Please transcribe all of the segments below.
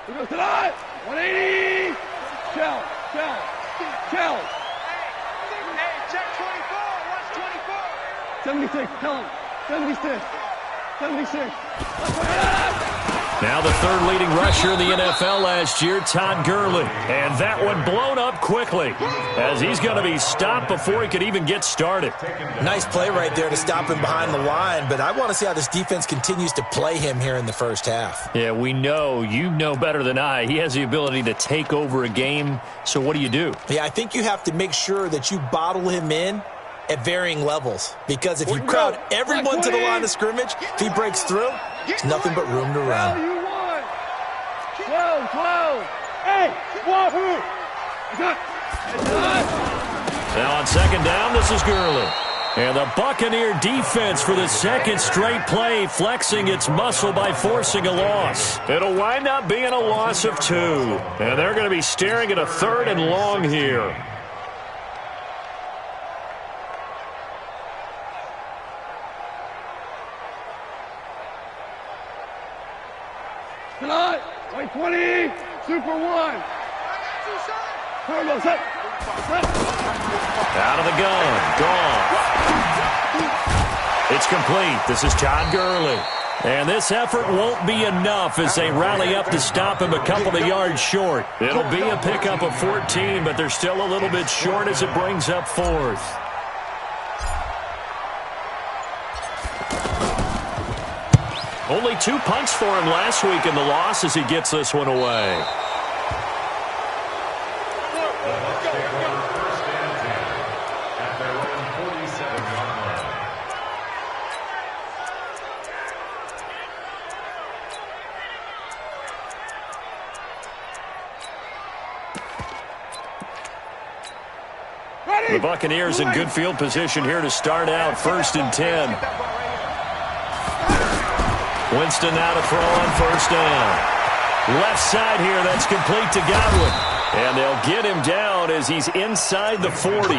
Here goes tonight. 180. Shell. Hey, check 24. Watch 24. 76. Tell him. 76. 76. Now the third leading rusher in the NFL last year, Todd Gurley. And that one blown up quickly as he's going to be stopped before he could even get started. Nice play right there to stop him behind the line, but I want to see how this defense continues to play him here in the first half. Yeah, we know. You know better than I. He has the ability to take over a game, so what do you do? Yeah, I think you have to make sure that you bottle him in at varying levels, because if you crowd everyone to the line of scrimmage, if he breaks through, there's nothing but room to run. 12. Hey, Wahoo! Now on second down, this is Gurley. And the Buccaneer defense for the second straight play, flexing its muscle by forcing a loss. It'll wind up being a loss of 2. And they're going to be staring at a 3rd and long here. Tonight, white 20, Super 1. Set. Out of the gun, gone. It's complete. This is Todd Gurley. And this effort won't be enough as they rally up to stop him a couple of yards short. It'll be a pickup of 14, but they're still a little bit short as it brings up 4th. Only 2 punts for him last week in the loss as he gets this one away. The Buccaneers in good field position here to start out, 1st and 10. Winston now to throw on 1st down. Left side here, that's complete to Godwin. And they'll get him down as he's inside the 40.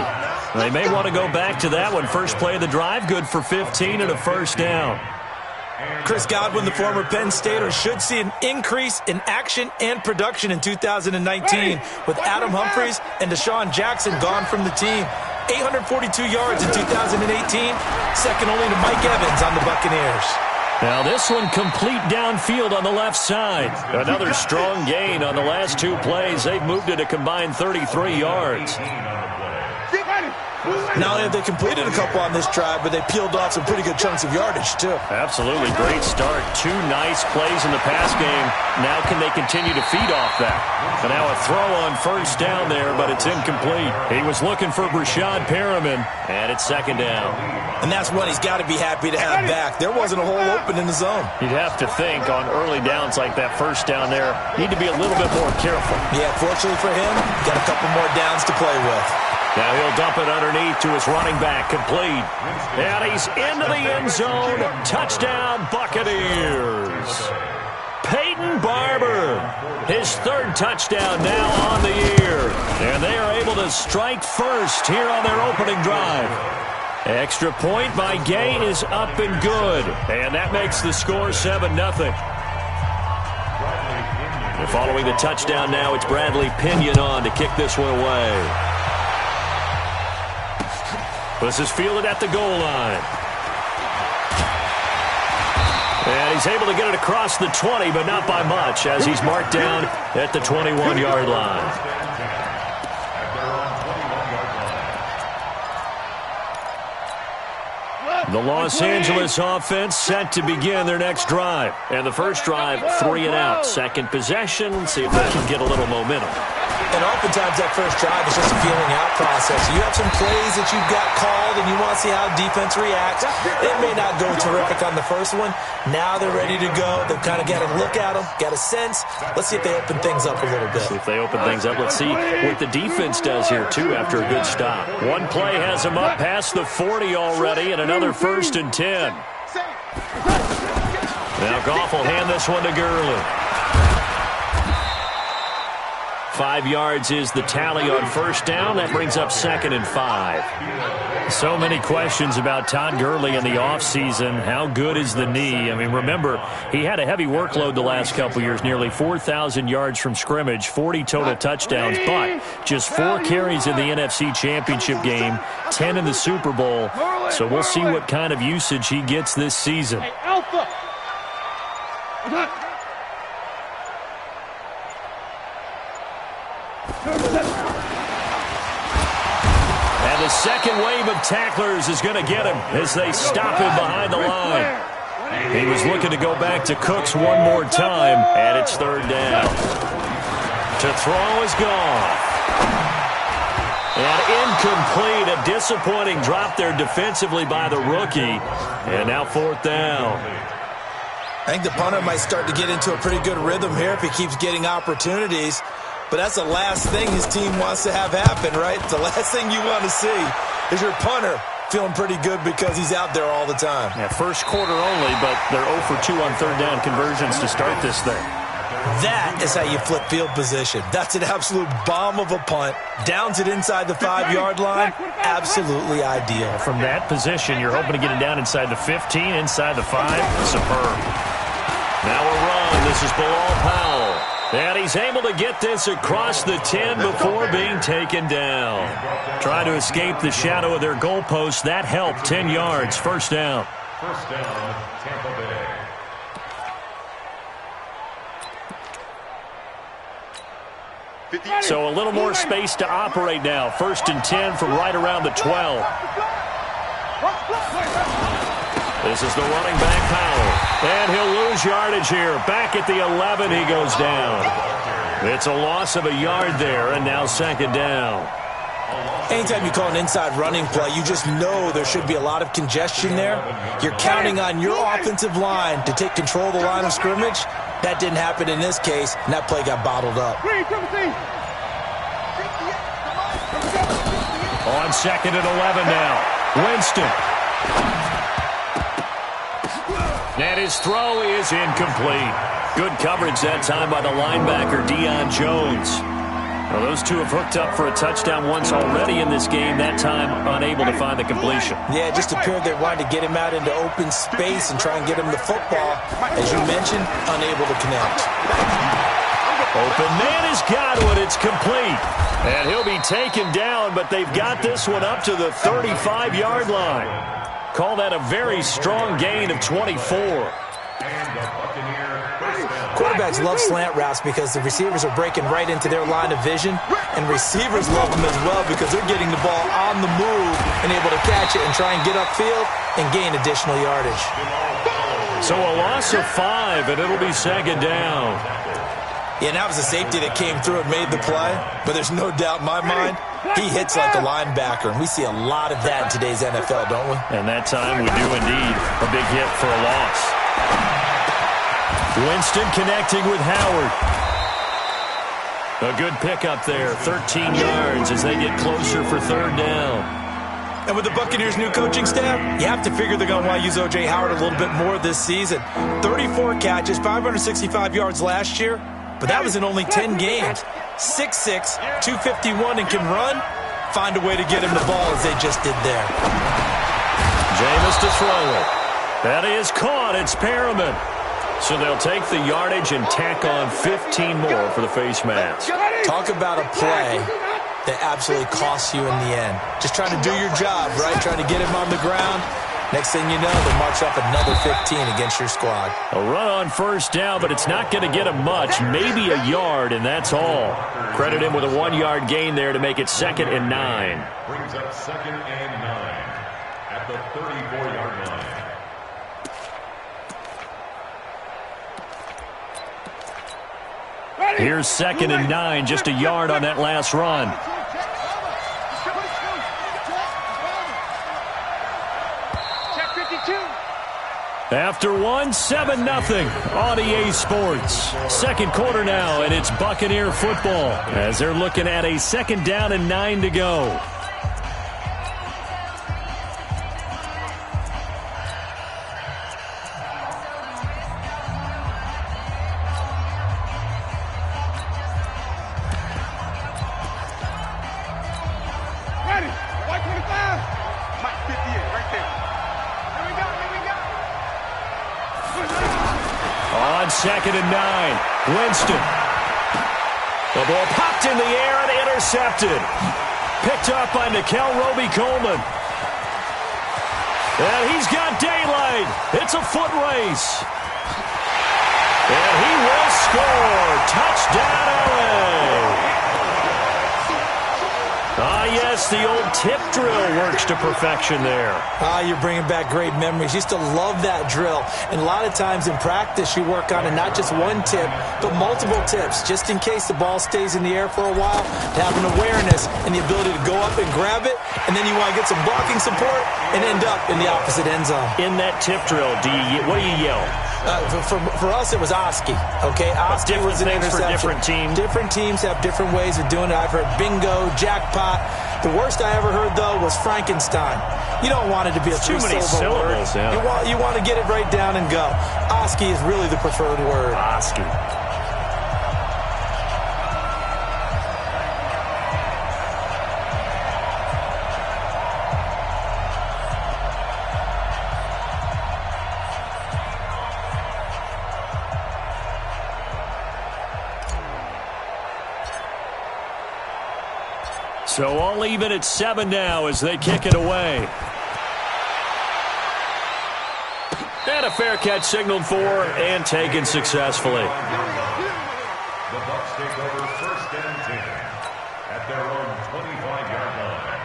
They may want to go back to that one. First play of the drive, good for 15 and a 1st down. Chris Godwin, the former Penn Stater, should see an increase in action and production in 2019 with Adam Humphries and Deshaun Jackson gone from the team. 842 yards in 2018, second only to Mike Evans on the Buccaneers. Now this one complete downfield on the left side. Another strong gain on the last 2 plays. They've moved it a combined 33 yards. Not only have they completed a couple on this drive, but they peeled off some pretty good chunks of yardage, too. Absolutely. Great start. 2 nice plays in the pass game. Now can they continue to feed off that? And now a throw on 1st down there, but it's incomplete. He was looking for Brashad Perriman, and it's 2nd down. And that's one he's got to be happy to have back. There wasn't a hole open in the zone. You'd have to think on early downs like that 1st down there, need to be a little bit more careful. Yeah, fortunately for him, got a couple more downs to play with. Now he'll dump it underneath to his running back, complete. And he's into the end zone. Touchdown, Buccaneers. Peyton Barber, his 3rd touchdown now on the year. And they are able to strike first here on their opening drive. Extra point by Gay is up and good. And that makes the score 7-0. And following the touchdown now, it's Bradley Pinion on to kick this one away. This is fielded at the goal line. And he's able to get it across the 20, but not by much, as he's marked down at the 21-yard line. The Los Angeles offense set to begin their next drive. And the first drive, 3 and out. Second possession, see if they can get a little momentum. And oftentimes that first drive is just a feeling out process. You have some plays that you've got called, and you want to see how defense reacts. It may not go terrific on the first one. Now they're ready to go. They've kind of got to look at them, got a sense. Let's see if they open things up a little bit. See if they open things up. Let's see what the defense does here, too, after a good stop. One play has them up past the 40 already, and another 1st and 10. Now Goff will hand this one to Gurley. 5 yards is the tally on first down. That brings up 2nd and 5. So many questions about Todd Gurley in the offseason. How good is the knee? I mean, remember, he had a heavy workload the last couple years, nearly 4,000 yards from scrimmage, 40 total touchdowns, but just 4 carries in the NFC Championship game, 10 in the Super Bowl. So we'll see what kind of usage he gets this season. Hey, Alpha! And the second wave of tacklers is going to get him as they stop him behind the line. He was looking to go back to Cooks one more time, and it's 3rd down. To throw is gone. And incomplete, a disappointing drop there defensively by the rookie. And now 4th down. I think the punter might start to get into a pretty good rhythm here if he keeps getting opportunities. But that's the last thing his team wants to have happen, right? The last thing you want to see is your punter feeling pretty good because he's out there all the time. Yeah, first quarter only, but they're 0 for 2 on 3rd down conversions to start this thing. That is how you flip field position. That's an absolute bomb of a punt. Downs it inside the 5-yard line. Absolutely ideal. From that position, you're hoping to get it down inside the 15, inside the 5. Superb. Now a run. This is Bilal Powell. And he's able to get this across the 10 before being taken down. Trying to escape the shadow of their goalpost. That helped. 10 yards. First down. First down, Tampa Bay. So a little more space to operate now. 1st and 10 from right around the 12. This is the running back, Powell. And he'll lose yardage here. Back at the 11, he goes down. It's a loss of a yard there, and now 2nd down. Anytime you call an inside running play, you just know there should be a lot of congestion there. You're counting on your offensive line to take control of the line of scrimmage. That didn't happen in this case, and that play got bottled up. On 2nd and 11 now. Winston. And his throw is incomplete. Good coverage that time by the linebacker, Deion Jones. Well, those two have hooked up for a touchdown once already in this game, that time unable to find the completion. Yeah, it just appeared they wanted to get him out into open space and try and get him the football. As you mentioned, unable to connect. Open man is Godwin. It's complete. And he'll be taken down, but they've got this one up to the 35-yard line. Call that a very strong gain of 24. Quarterbacks love slant routes because the receivers are breaking right into their line of vision, and receivers love them as well because they're getting the ball on the move and able to catch it and try and get upfield and gain additional yardage. So a loss of 5, and it'll be 2nd down. Yeah, and that was a safety that came through and made the play, but there's no doubt in my mind he hits like a linebacker, and we see a lot of that in today's NFL, don't we? And that time we do indeed. A big hit for a loss. Winston connecting with Howard. A good pickup there, 13 yards as they get closer for 3rd down. And with the Buccaneers' new coaching staff, you have to figure they're going to want to use O.J. Howard a little bit more this season. 34 catches, 565 yards last year, but that was in only 10 games. 6'6", 251, and can run. Find a way to get him the ball as they just did there. Jameis to throw it. That is caught. It's Perriman. So they'll take the yardage and tack on 15 more for the face mask. Talk about a play that absolutely costs you in the end. Just trying to do your job, right? Trying to get him on the ground. Next thing you know, they'll march up another 15 against your squad. A run on 1st down, but it's not going to get him much. Maybe a yard, and that's all. Credit him with a 1-yard gain there to make it 2nd and 9. Brings up 2nd and 9 at the 34-yard line. Here's 2nd and 9, just a yard on that last run. After 7-0 on EA Sports. 2nd quarter now, and it's Buccaneer football as they're looking at a 2nd down and 9 to go. 2nd and 9. Winston. The ball popped in the air and intercepted. Picked up by Nickel Roby-Coleman. And he's got daylight. It's a foot race. And he will score. Touchdown, LA. Ah, yes, the old tip drill works to perfection there. Ah, you're bringing back great memories. Used to love that drill. And a lot of times in practice, you work on it, not just one tip, but multiple tips, just in case the ball stays in the air for a while, to have an awareness and the ability to go up and grab it, and then you want to get some blocking support and end up in the opposite end zone. In that tip drill, what do you yell? For us, it was Oski. Okay, Oski was an interception. For different teams. Different teams have different ways of doing it. I've heard bingo, jackpot. The worst I ever heard, though, was Frankenstein. You don't want it to be a three-syllable word. Yeah. You want to get it right down and go. Oski is really the preferred word. Oski. So all even at 7 now as they kick it away. And a fair catch signaled for and taken successfully. The Bucs take over 1st and 10 at their own 25-yard line.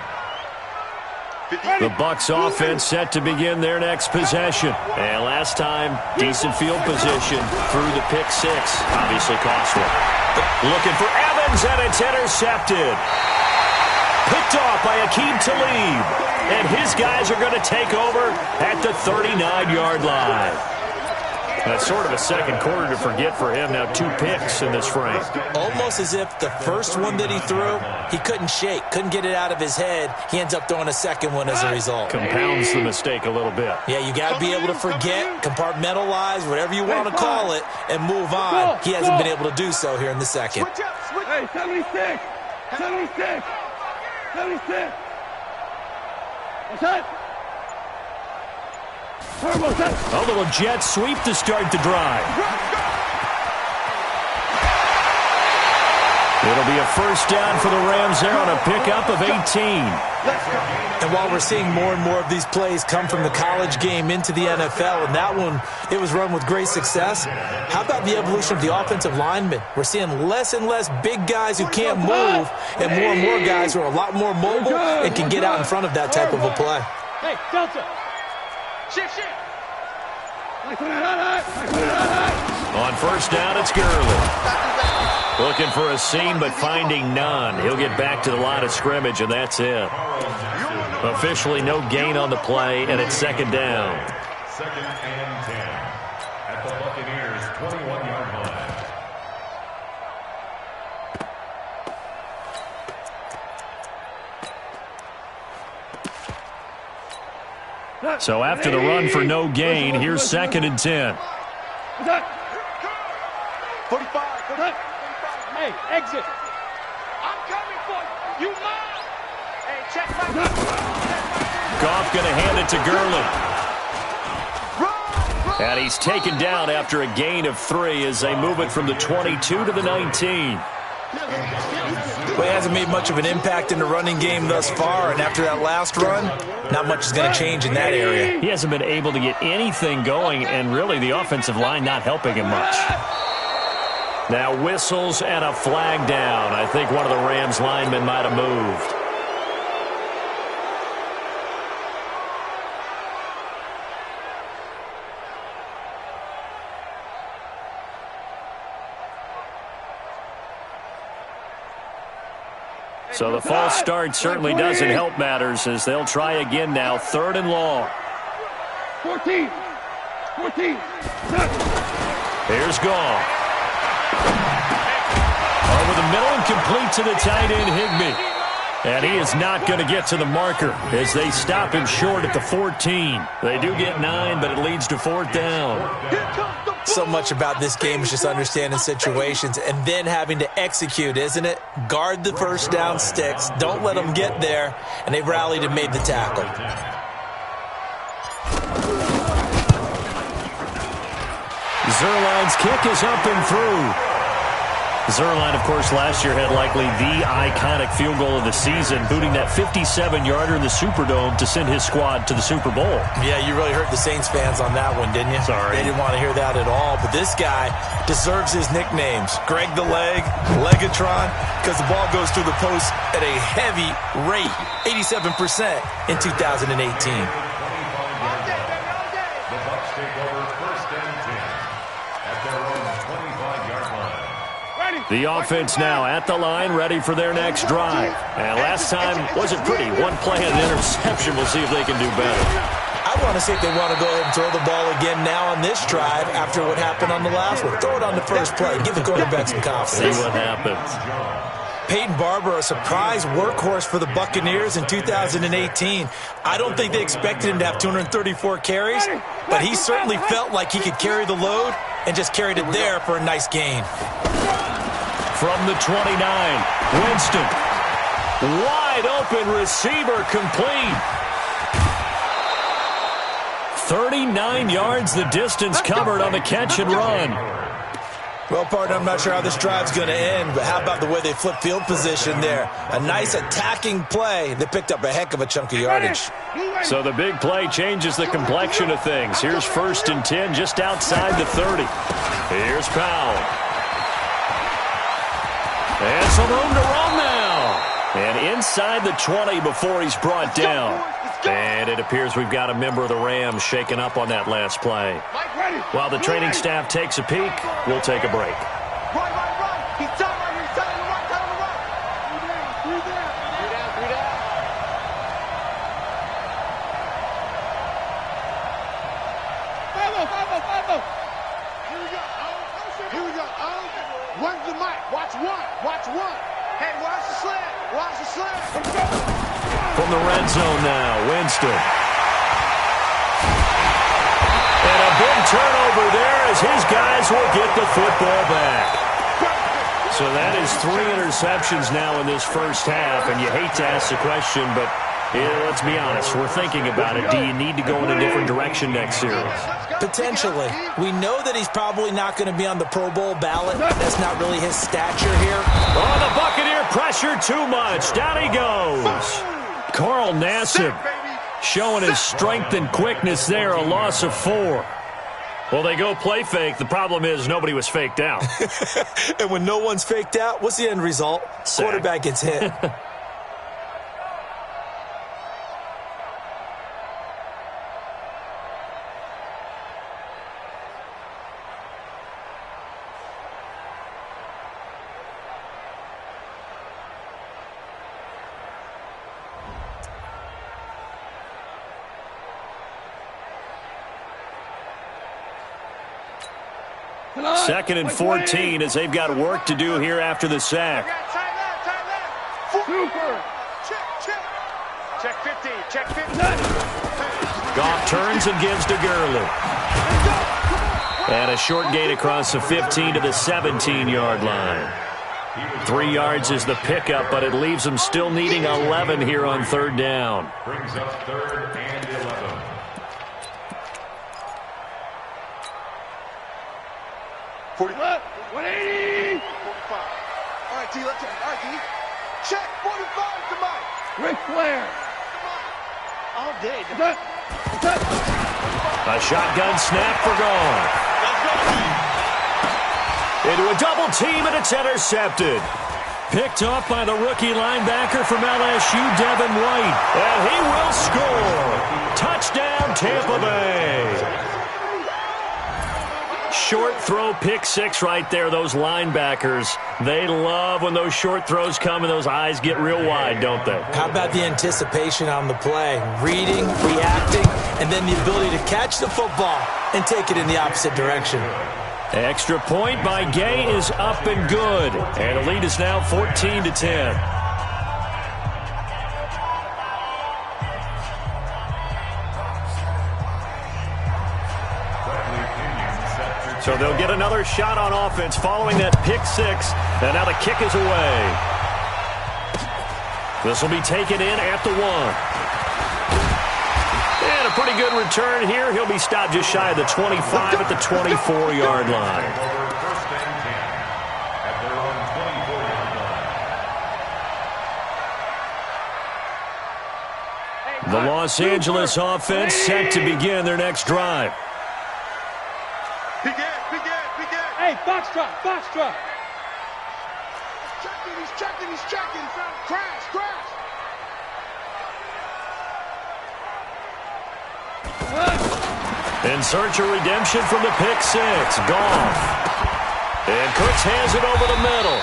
The Bucs offense set to begin their next possession. And last time, decent field position through the pick 6. Obviously costly. Looking for Evans, and it's intercepted. Picked off by Aqib Talib. And his guys are going to take over at the 39-yard line. That's sort of a second quarter to forget for him. Now 2 picks in this frame. Almost as if the first one that he threw, he couldn't shake, couldn't get it out of his head. He ends up throwing a second one as a result. Compounds the mistake a little bit. Yeah, you got to be able to forget, compartmentalize, whatever you want to call it, and move on. He hasn't been able to do so here in the second. Hey, 76. 76. 76. What's that? Turbo set. A little jet sweep to start the drive. It'll be a first down for the Rams there on a pickup of 18. And while we're seeing more and more of these plays come from the college game into the NFL, and that one, it was run with great success, how about the evolution of the offensive linemen? We're seeing less and less big guys who can't move, and more guys who are a lot more mobile and can get out in front of that type of a play. Hey, Delta. Shift. On first down, it's Gurley. Looking for a seam, but finding none. He'll get back to the line of scrimmage, and that's it. Officially no gain on the play, and it's 2nd down. 2nd and 10 at the Buccaneers' 21-yard line. So after the run for no gain, here's 2nd and 10. 45. Hey, exit. I'm coming for you. You mine. Hey, check my. Goff going to hand it to Gurley. And he's taken down after a gain of 3 as they move it from the 22 to the 19. Well, he hasn't made much of an impact in the running game thus far, and after that last run, not much is going to change in that area. He hasn't been able to get anything going, and really the offensive line not helping him much. Now whistles and a flag down. I think one of the Rams linemen might have moved. So the false start certainly doesn't help matters as they'll try again now. 3rd and long. 14. Here's Goff. Over the middle and complete to the tight end, Higbee. And he is not going to get to the marker as they stop him short at the 14. They do get 9, but it leads to 4th down. So much about this game is just understanding situations and then having to execute, isn't it? Guard the first down sticks. Don't let them get there. And they've rallied and made the tackle. Zuerlein's kick is up and through. Zuerlein, of course, last year had likely the iconic field goal of the season, booting that 57-yarder in the Superdome to send his squad to the Super Bowl. Yeah, you really hurt the Saints fans on that one, didn't you? Sorry. They didn't want to hear that at all. But this guy deserves his nicknames. Greg the Leg, Legatron, because the ball goes through the post at a heavy rate, 87% in 2018. The Bucs take over first and 10 at their own 25-yard line. The offense now at the line, ready for their next drive. And last time wasn't pretty. One play and an interception. We'll see if they can do better. I want to see if they want to go ahead and throw the ball again now on this drive after what happened on the last one. Throw it on the first play. Give the quarterback some confidence. See what happens. Peyton Barber, a surprise workhorse for the Buccaneers in 2018. I don't think they expected him to have 234 carries, but he certainly felt like he could carry the load and just carried it there for a nice gain. From the 29, Winston. Wide open receiver complete. 39 yards the distance covered on the catch and run. Well, partner, I'm not sure how this drive's going to end, but how about the way they flip field position there? A nice attacking play. They picked up a heck of a chunk of yardage. So the big play changes the complexion of things. Here's 1st and 10 just outside the 30. Here's Powell. And some room to run now. And inside the 20 before he's brought down. And it appears we've got a member of the Rams shaken up on that last play. While the training staff takes a peek, we'll take a break. Right. He's down right here. He's down on the right. Down on the right. Three down. Five-o. Here we go. Run to the mic. Watch one. Hey, watch the slant. From the red zone now, Winston. And a big turnover there as his guys will get the football back. So that is 3 interceptions now in this first half, and you hate to ask the question, but let's be honest, we're thinking about it. Do you need to go in a different direction next series? Potentially. We know that he's probably not going to be on the Pro Bowl ballot. That's not really his stature here. Oh, the Buccaneer pressure too much. Down he goes. Carl Nassib showing his strength and quickness there, a loss of 4. Well, they go play fake. The problem is nobody was faked out. And when no one's faked out, what's the end result? Sack. Quarterback gets hit. Second and 14 as they've got work to do here after the sack. Super. Check 15. Goff turns and gives to Gurley. And a short gain across the 15 to the 17-yard line. 3 yards is the pickup, but it leaves them still needing 11 here on 3rd down. Brings up 3rd and 11. What? 180. 45. All right, T, let's check. All right, T. Check 45 to Mike. Ric Flair. All day. A shotgun snap for Goff. Into a double team, and it's intercepted. Picked up by the rookie linebacker from LSU, Devin White. And he will score. Touchdown, Tampa Bay. Short throw, pick 6 right there. Those linebackers, they love when those short throws come and those eyes get real wide, don't they? How about the anticipation on the play? Reading, reacting, and then the ability to catch the football and take it in the opposite direction. Extra point by Gay is up and good. And the lead is now 14-10. So they'll get another shot on offense following that pick 6. And now the kick is away. This will be taken in at the 1. And a a pretty good return here. He'll be stopped just shy of the 25 at the 24-yard line. First and 10 at their own 24-yard line. The Los Angeles offense set to begin their next drive. Begin. Hey, foxtrot. He's checking. Crash. In search of redemption from the pick six. Goff. And Cooks hands it over the middle.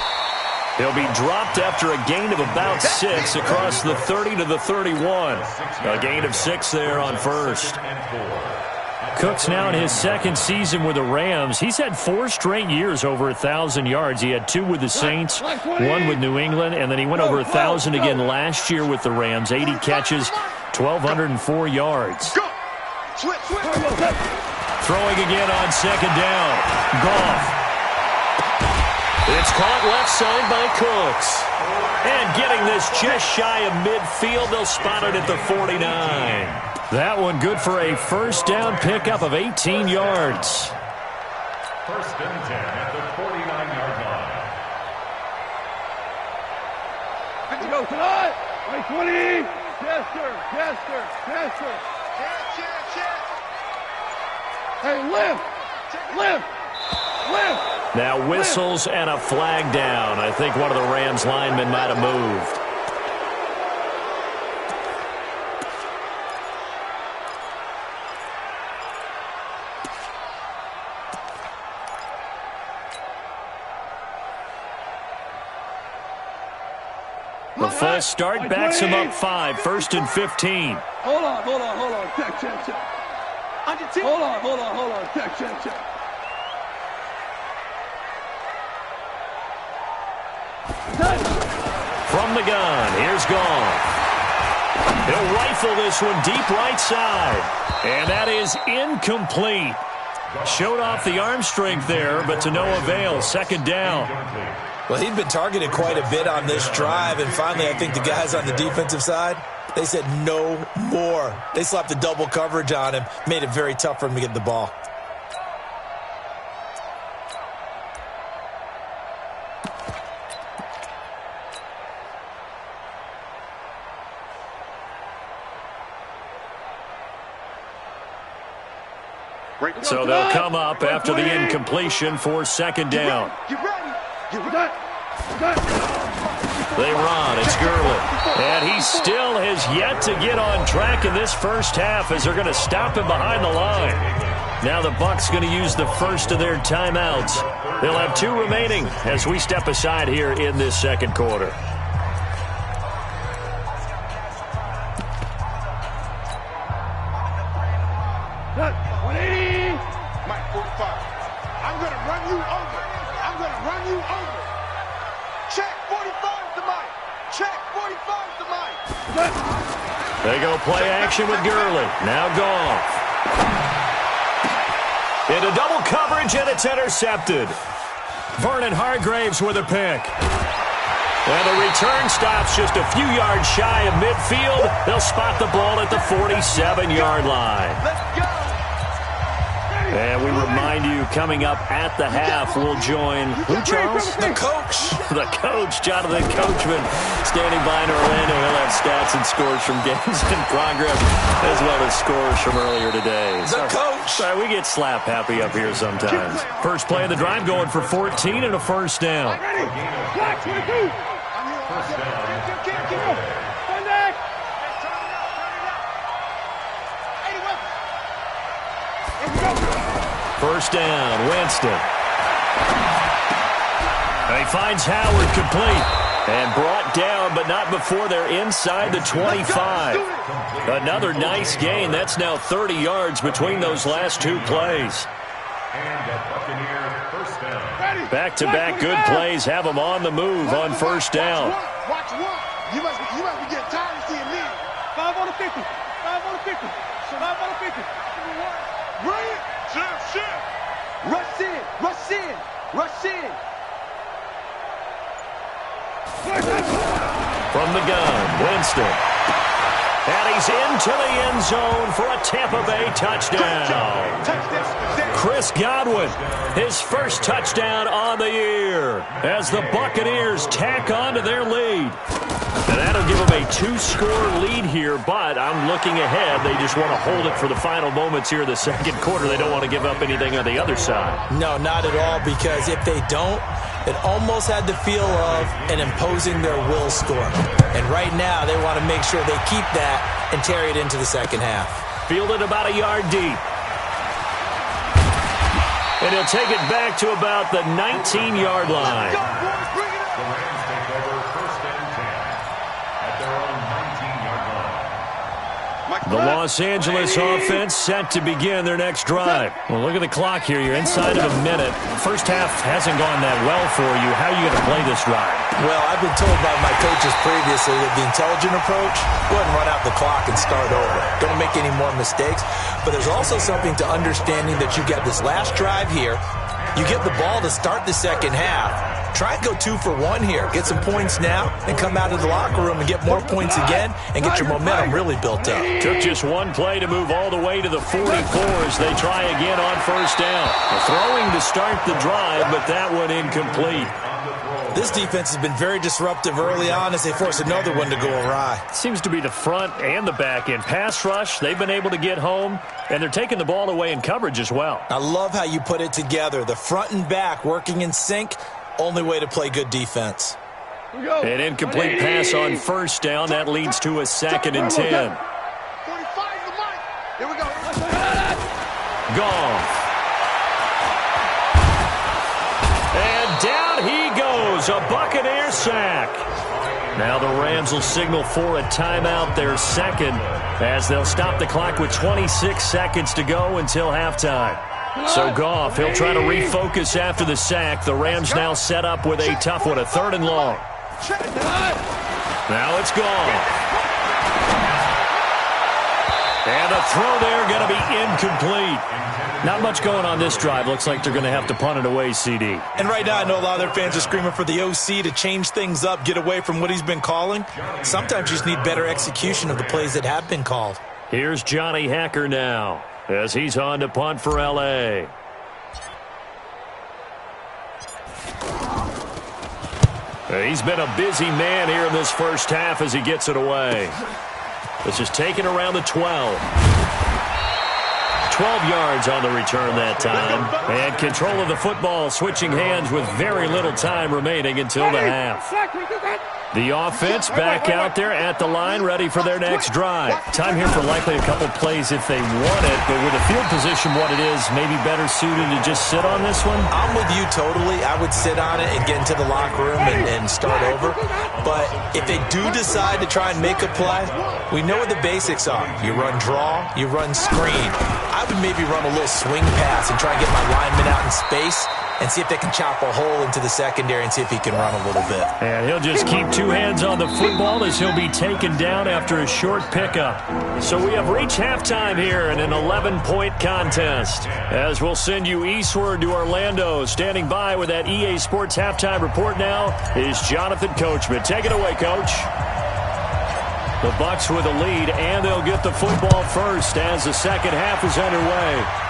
He'll be dropped after a gain of about 6 across the 30 to the 31. A gain of 6 there on first. Cooks now in his second season with the Rams. He's had 4 straight years over 1,000 yards. He had 2 with the Saints, 1 with New England, and then he went over 1,000 again last year with the Rams. 80 catches, 1,204 yards. Throwing again on second down. Goff. It's caught left side by Cooks. And getting this just shy of midfield, they'll spot it at the 49. That one good for a first down pickup of 18 yards. First and 10 at the 49-yard line. Let's go tonight. 20. Yes, sir. Hey, lift. Now whistles and a flag down. I think one of the Rams linemen might have moved. The false start backs him up 5, first and 15. Hold on. Check. Hold on. Check. From the gun, here's Goff. He'll rifle this one deep right side. And that is incomplete. Showed off the arm strength there, but to no avail. Second down. Well, he'd been targeted quite a bit on this drive, and finally I think the guys on the defensive side, they said no more. They slapped the double coverage on him, made it very tough for him to get the ball. So they'll come up after the incompletion for second down. Get ready. They run. It's Gurley. And he still has yet to get on track in this first half as they're going to stop him behind the line. Now the Bucs going to use the first of their timeouts. They'll have 2 remaining as we step aside here in this second quarter. Mike, 45. I'm going to run you over. Check 45 to Mike. They go play action with Gurley. Now Goff. Into double coverage, and it's intercepted. Vernon Hargreaves with a pick. And the return stops just a few yards shy of midfield. They'll spot the ball at the 47-yard line. Let's go. And we remind you, coming up at the half, we'll join, who, Charles? The coach. The coach, Jonathan Coachman, standing by in Orlando. He'll have stats and scores from games in progress, as well as scores from earlier today. The coach. Sorry, we get slap happy up here sometimes. First play of the drive going for 14 and a first down. First down, Winston. He finds Howard complete. And brought down, but not before they're inside the 25. Another nice gain. That's now 30 yards between those last 2 plays. And a Buccaneer first down. Back-to-back good plays have them on the move on first down. Watch one. You must be getting tired of seeing me. 5 on the 50. 5 on the 50. 5 on the 50. Brilliant. Shift. Rush in. From the gun, Winston. And he's into the end zone for a Tampa Bay touchdown. Chris Godwin, his first touchdown on the year as the Buccaneers tack on to their lead. And that'll give them a 2-score lead here, but I'm looking ahead. They just want to hold it for the final moments here in the second quarter. They don't want to give up anything on the other side. No, not at all, because if they don't, it almost had the feel of an imposing their will score. And right now, they want to make sure they keep that and carry it into the second half. Fielded about a yard deep. And he'll take it back to about the 19-yard line. The Rams take over 1st and 10 at their own 19-yard line. The Los Angeles offense set to begin their next drive. Well, look at the clock here. You're inside of a minute. First half hasn't gone that well for you. How are you going to play this drive? Well, I've been told by my coaches previously that the intelligent approach, go ahead and run out the clock and start over. Don't make any more mistakes. But there's also something to understanding that you get this last drive here. You get the ball to start the second half. Try and go 2 for 1 here. Get some points now and come out of the locker room and get more points again and get your momentum really built up. Took just one play to move all the way to the 44s. They try again on first down. Throwing to start the drive, but that one incomplete. This defense has been very disruptive early on as they force another one to go awry. Seems to be the front and the back end. Pass rush, they've been able to get home, and they're taking the ball away in coverage as well. I love how you put it together. The front and back working in sync. Only way to play good defense. An incomplete pass on first down. That leads to a 2nd and 10. 45 the mic. Here we go. Goff. And down he goes. A Buccaneer sack. Now the Rams will signal for a timeout, their second, as they'll stop the clock with 26 seconds to go until halftime. So Goff, he'll try to refocus after the sack. The Rams now set up with a tough one, a 3rd and long. Now it's Goff. And the throw there going to be incomplete. Not much going on this drive. Looks like they're going to have to punt it away, CD. And right now I know a lot of their fans are screaming for the OC to change things up, get away from what he's been calling. Sometimes you just need better execution of the plays that have been called. Here's Johnny Hacker now, as he's on to punt for L.A. He's been a busy man here in this first half as he gets it away. This is taken around the 12. 12 yards on the return that time. And control of the football, switching hands with very little time remaining until the half. The offense back out there at the line, ready for their next drive. Time here for likely a couple plays if they want it, but with the field position what it is, maybe better suited to just sit on this one? I'm with you totally. I would sit on it and get into the locker room and start over. But if they do decide to try and make a play, we know what the basics are. You run draw, you run screen. I would maybe run a little swing pass and try and get my lineman out in space and see if they can chop a hole into the secondary and see if he can run a little bit. And he'll just keep 2 hands on the football as he'll be taken down after a short pickup. So we have reached halftime here in an 11-point contest. As we'll send you eastward to Orlando. Standing by with that EA Sports halftime report now is Jonathan Coachman. Take it away, Coach. The Bucs with a lead, and they'll get the football first as the second half is underway.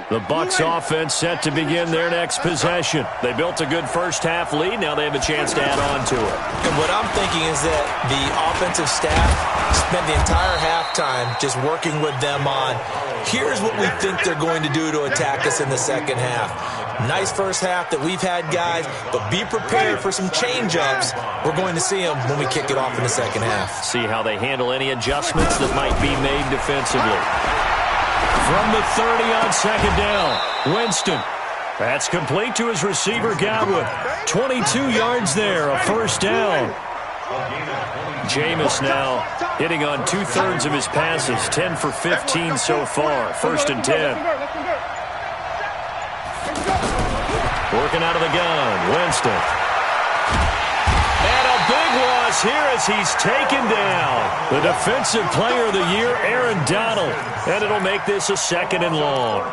The Bucs offense set to begin their next possession. They built a good first half lead. Now they have a chance to add on to it. And what I'm thinking is that the offensive staff spent the entire halftime just working with them on, here's what we think they're going to do to attack us in the second half. Nice first half that we've had, guys, but be prepared for some change-ups. We're going to see them when we kick it off in the second half. See how they handle any adjustments that might be made defensively. From the 30 on second down, Winston. That's complete to his receiver, Godwin. 22 yards there, a first down. Jameis now hitting on 2/3 of his passes, 10 for 15 so far, 1st and 10. Working out of the gun, Winston. And a big one loss here as he's taken down. The Defensive Player of the Year, Aaron Donald. And it'll make this a 2nd and long.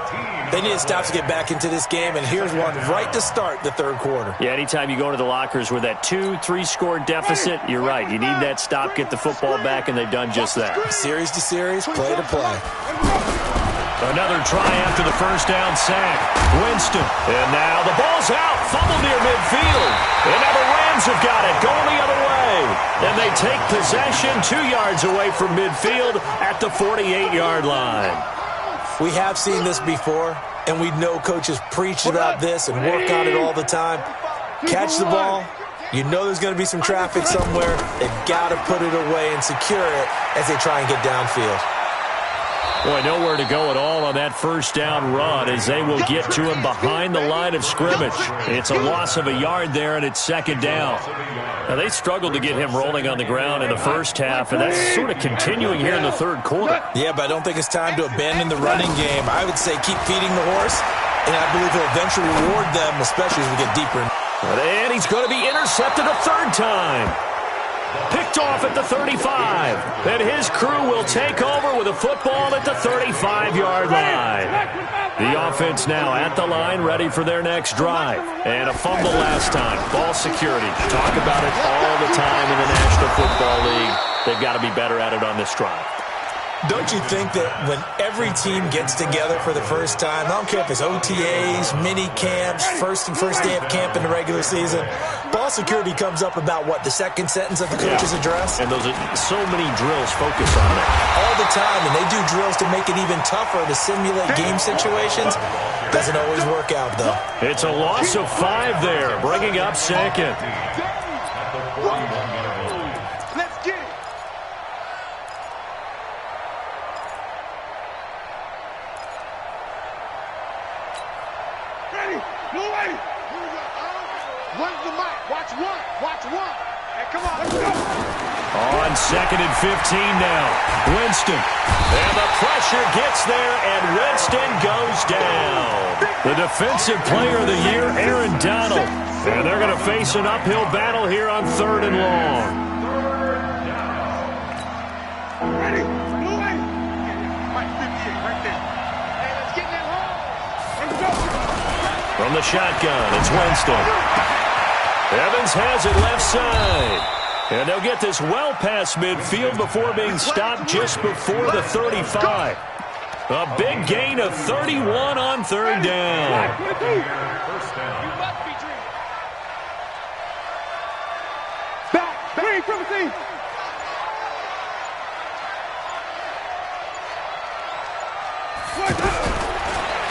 They need to stop to get back into this game, and here's one right to start the third quarter. Yeah, anytime you go to the lockers with that 2-3 score deficit, you're right. You need that stop, get the football back, and they've done just that. Series to series, play to play. Another try after the first down sack. Winston. And now the ball's out. Fumble near midfield. And now the Rams have got it. Going the other way. And they take possession 2 yards away from midfield at the 48-yard line. We have seen this before, and we know coaches preach about this and work on it all the time. Catch the ball. You know there's going to be some traffic somewhere. They've got to put it away and secure it as they try and get downfield. Boy, nowhere to go at all on that first down run as they will get to him behind the line of scrimmage. It's a loss of a yard there, and it's 2nd down. Now, they struggled to get him rolling on the ground in the first half, and that's sort of continuing here in the third quarter. Yeah, but I don't think it's time to abandon the running game. I would say keep feeding the horse, and I believe he'll eventually reward them, especially as we get deeper. And he's going to be intercepted a 3rd time. Picked off at the 35. And his crew will take over with a football at the 35-yard line. The offense now at the line, ready for their next drive. And a fumble last time. Ball security. Talk about it all the time in the National Football League. They've got to be better at it on this drive. Don't you think that when every team gets together for the first time, I don't care if it's OTAs, mini camps, first day of camp in the regular season, ball security comes up about what, the second sentence of the coach's address? And those are so many drills focus on that. All the time, and they do drills to make it even tougher to simulate game situations. Doesn't always work out, though. It's a loss of 5 there, bringing up 2nd. On 2nd and 15 now. Winston. And the pressure gets there, and Winston goes down. The Defensive Player of the Year, Aaron Donald. And they're going to face an uphill battle here on 3rd and long. From the shotgun, it's Winston. Evans has it left side. And they'll get this well past midfield before being stopped just before the 35. A big gain of 31 on 3rd down.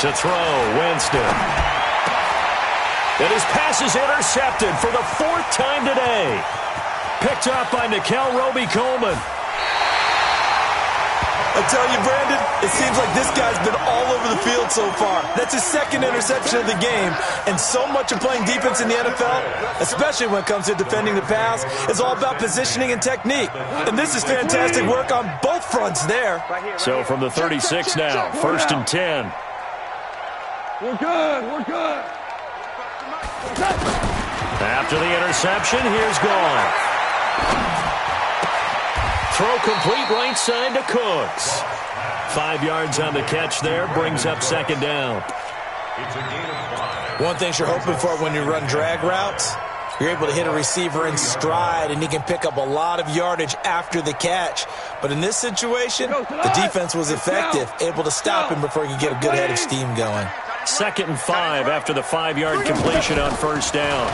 To throw, Winston. And his pass is intercepted for the 4th time today. Picked up by Nickel Roby-Coleman. I tell you, Brandon, it seems like this guy's been all over the field so far. That's his 2nd interception of the game. And so much of playing defense in the NFL, especially when it comes to defending the pass, is all about positioning and technique. And this is fantastic work on both fronts there. So from the 36 now, 1st and 10. We're good. After the interception, here's Goff. Throw complete right side to Cooks. 5 yards on the catch there, brings up 2nd down. One thing you're hoping for when you run drag routes, you're able to hit a receiver in stride, and he can pick up a lot of yardage after the catch. But in this situation, the defense was effective, able to stop him before he could get a good head of steam going. 2nd and 5 after the 5-yard completion on 1st down.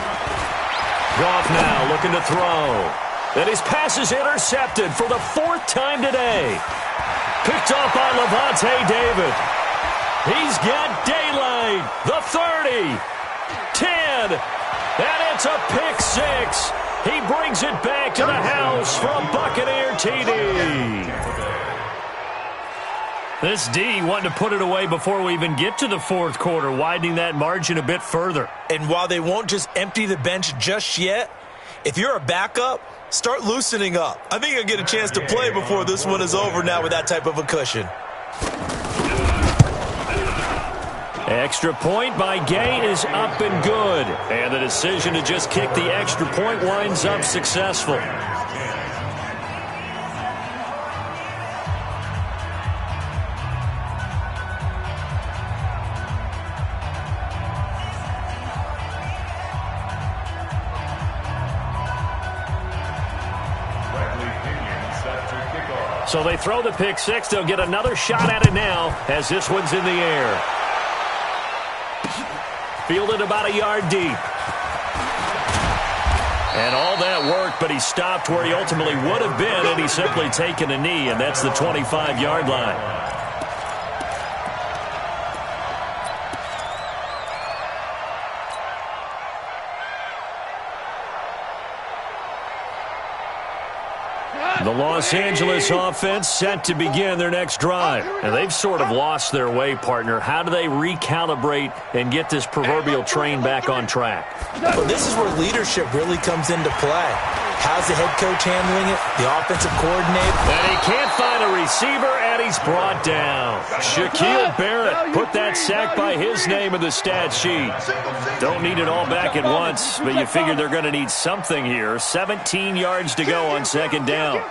Goff now looking to throw. And his pass is intercepted for the 4th time today. Picked off by Lavonte David. He's got daylight. The 30. 10. And it's a pick 6. He brings it back to the house for a Buccaneer TD. This D wanting to put it away before we even get to the 4th quarter, widening that margin a bit further. And while they won't just empty the bench just yet, if you're a backup, start loosening up. I think you'll get a chance to play before this one is over now with that type of a cushion. Extra point by Gay is up and good. And the decision to just kick the extra point winds up successful. So they throw the pick six. They'll get another shot at it now as this one's in the air. Fielded about a yard deep. And all that worked, but he stopped where he ultimately would have been, and he's simply taken a knee, and that's the 25-yard line. The Los Angeles offense set to begin their next drive. And they've sort of lost their way, partner. How do they recalibrate and get this proverbial train back on track? Well, this is where leadership really comes into play. How's the head coach handling it? The offensive coordinator? And he can't find a receiver, and he's brought down. Shaquille Barrett put that sack by his name in the stat sheet. Don't need it all back at once, but you figure they're going to need something here. 17 yards to go on second down.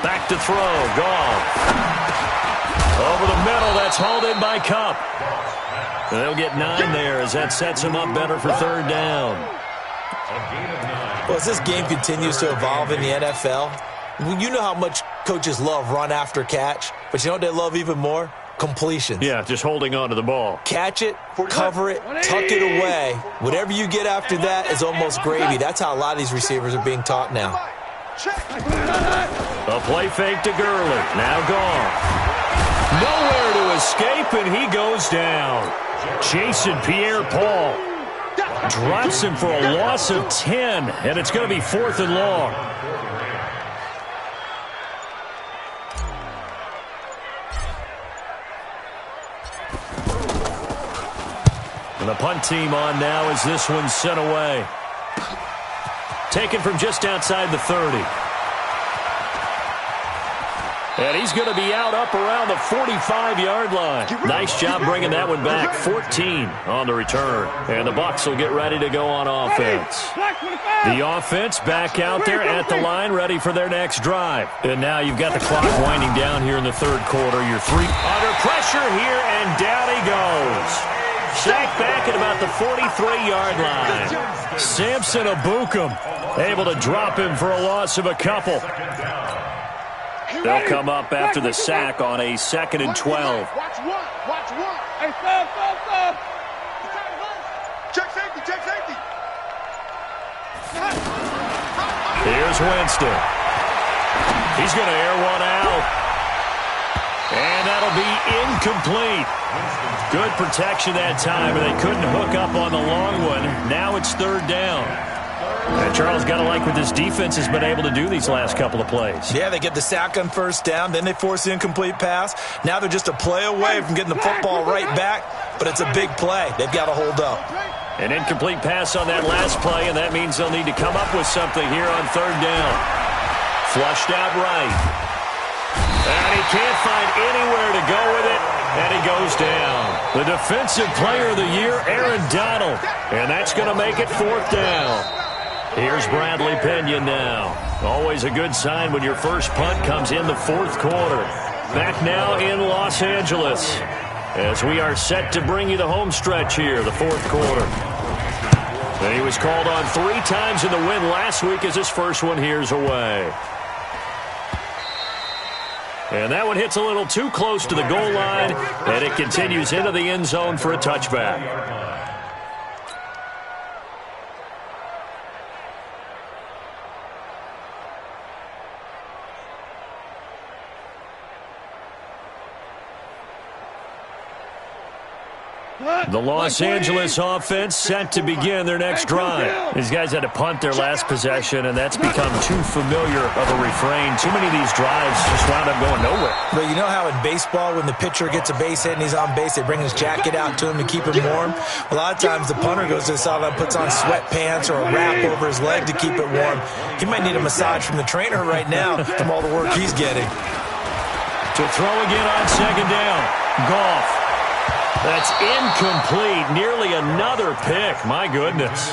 Back to throw. Goff. Over the middle. That's hauled in by Kupp. They'll get 9 there as that sets them up better for third down. Well, as this game continues to evolve in the NFL, you know how much coaches love run after catch, but you know what they love even more? Completions. Yeah, just holding on to the ball. Catch it, cover it, tuck it away. Whatever you get after that is almost gravy. That's how a lot of these receivers are being taught now. A play fake to Gurley. Now gone. Nowhere to escape, and he goes down. Jason Pierre-Paul drops him for a loss of 10, and it's going to be 4th and long. And the punt team on now as this one's sent away. Taken from just outside the 30. And he's going to be out up around the 45-yard line. Nice job bringing that one back. 14 on the return. And the Bucs will get ready to go on offense. The offense back out there at the line, ready for their next drive. And now you've got the clock winding down here in the third quarter. You're 3 under pressure here, and down he goes. Sacked back at about the 43-yard line. Samson Ebukam able to drop him for a loss of a couple. They'll come up after the sack on a 2nd and 12. Watch one. Watch one. Hey, stop. Check safety. Check safety. Here's Winston. He's going to air one out. And that'll be incomplete. Good protection that time, and they couldn't hook up on the long one. Now it's third down. And Charles, got to like what this defense has been able to do these last couple of plays. Yeah, they get the sack on first down, then they force the incomplete pass. Now they're just a play away from getting the football right back, but it's a big play. They've got to hold up. An incomplete pass on that last play, and that means they'll need to come up with something here on third down. Flushed out right. And he can't find anywhere to go with it, and he goes down. The defensive player of the year, Aaron Donald, and that's going to make it fourth down. Here's Bradley Pinion now. Always a good sign when your first punt comes in the fourth quarter. Back now in Los Angeles as we are set to bring you the home stretch here, the fourth quarter. And he was called on 3 times in the win last week as his first one here's away. And that one hits a little too close to the goal line, and it continues into the end zone for a touchback. The Los Angeles offense set to begin their next drive. These guys had to punt their last possession, and that's become too familiar of a refrain. Too many of these drives just wound up going nowhere. But you know how in baseball, when the pitcher gets a base hit and he's on base, they bring his jacket out to him to keep him warm? A lot of times the punter goes to the sideline, puts on sweatpants or a wrap over his leg to keep it warm. He might need a massage from the trainer right now from all the work he's getting. To throw again on second down. Goff. That's incomplete. Nearly another pick. My goodness.